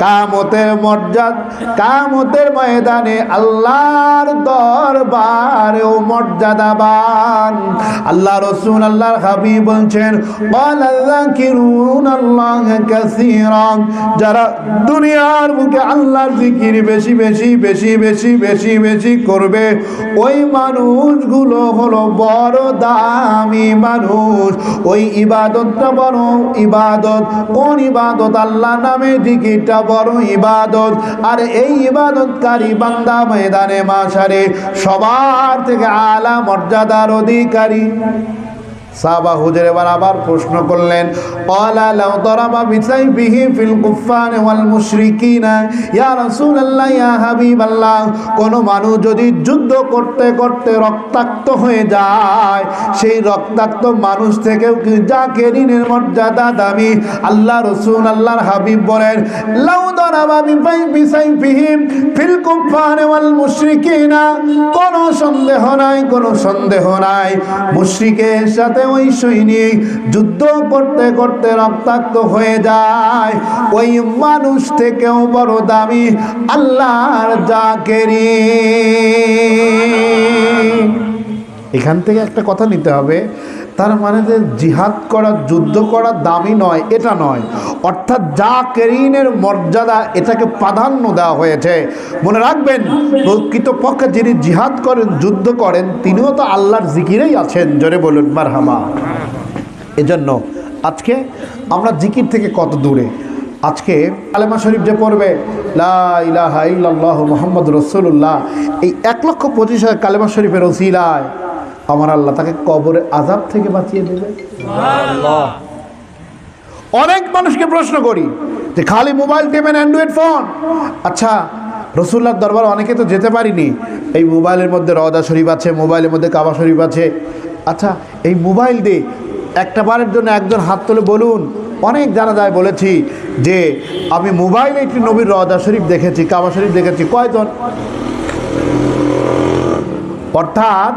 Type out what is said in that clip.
কামতের মর্যাদা, কামতের ময়দানে আল্লাহর দরবারেও মর্যাদাবান। আল্লাহ রাসূল আল্লাহর হাবিব বলছেন, ওয়ালাযাকিরুনাল্লাহা কাসীরান, যারা দুনিয়ার বুকে আল্লাহর জিকির বেশি বেশি বেশি বেশি বেশি বেশি করবে, ওই মানুষগুলো হলো বড় দামি মানুষ। ওই ইবাদতটা বড় ইবাদত। কোন ইবাদত? আল্লাহ নামে জিকিরটা বড় ইবাদত। আর এই ইবাদতকারী বান্দা ময়দানে মাশারে সবার থেকে আলা মর্যাদার অধিকারী। সাহাবা হুজুর এবার আবার প্রশ্ন করলেন, ক্বালা লাউ দারাবা বিসাইফিহি ফিল কুফফার ওয়াল মুশরিকিনা, ইয়া রাসূলুল্লাহ ইয়া হাবিবাল্লাহ, কোন মানুষ যদি যুদ্ধ করতে করতে রক্তাক্ত হয়ে যায়, সেই রক্তাক্ত মানুষ থেকেও কি জাকিরিনের মর্যাদা দামি? আল্লাহ রাসূল আল্লাহর হাবিব বলেন, লাউ দারাবা বিসাইফিহি ফিল কুফফার ওয়াল মুশরিকিনা, কোনো সন্দেহ নাই, কোনো সন্দেহ নাই, মুশরিকের সাথে ওই সৈনিক যুদ্ধ করতে করতে রক্তাক্ত হয়ে যায়, ওই মানুষ থেকেও বড় দামি আল্লাহর জাকিরিন। এখান থেকে একটা কথা নিতে হবে, তার মানে যে জিহাদ করা, যুদ্ধ করা দামি নয়, এটা নয়। অর্থাৎ জাকিরিনের মর্যাদা, এটাকে প্রাধান্য দেওয়া হয়েছে। মনে রাখবেন, প্রকৃতপক্ষে যিনি জিহাদ করেন, যুদ্ধ করেন, তিনিও তো আল্লাহর জিকিরেই আছেন। জোরে বলুন মারহাবা। এজন্য আজকে আমরা জিকির থেকে কত দূরে। আজকে কালেমা শরীফ যে পড়বে, লা ইলাহা ইল্লাল্লাহু মুহাম্মাদুর রাসূলুল্লাহ, এই 1,25,000 কালেমা শরীফের ওসিলায় আমার আল্লাহ তাকে কবরে আযাব থেকে বাঁচিয়ে দেবে। সুবহানাল্লাহ। অনেক মানুষকে প্রশ্ন করি যে খালি মোবাইল টেপেন, অ্যান্ড্রয়েড ফোন। আচ্ছা, রাসূলুল্লাহর দরবারে অনেকে তো যেতে পারিনি। এই মোবাইলের মধ্যে রওজা শরীফ আছে, মোবাইলের মধ্যে কাবা শরীফ আছে। আচ্ছা, এই মোবাইল দিয়ে একটা বারের জন্য একজন হাত তুলে বলুন। অনেক জানা যায়, বলেছি যে আমি মোবাইলে একটি নবীর রওজা শরীফ দেখেছি, কাবা শরীফ দেখেছি। কয়জন? অর্থাৎ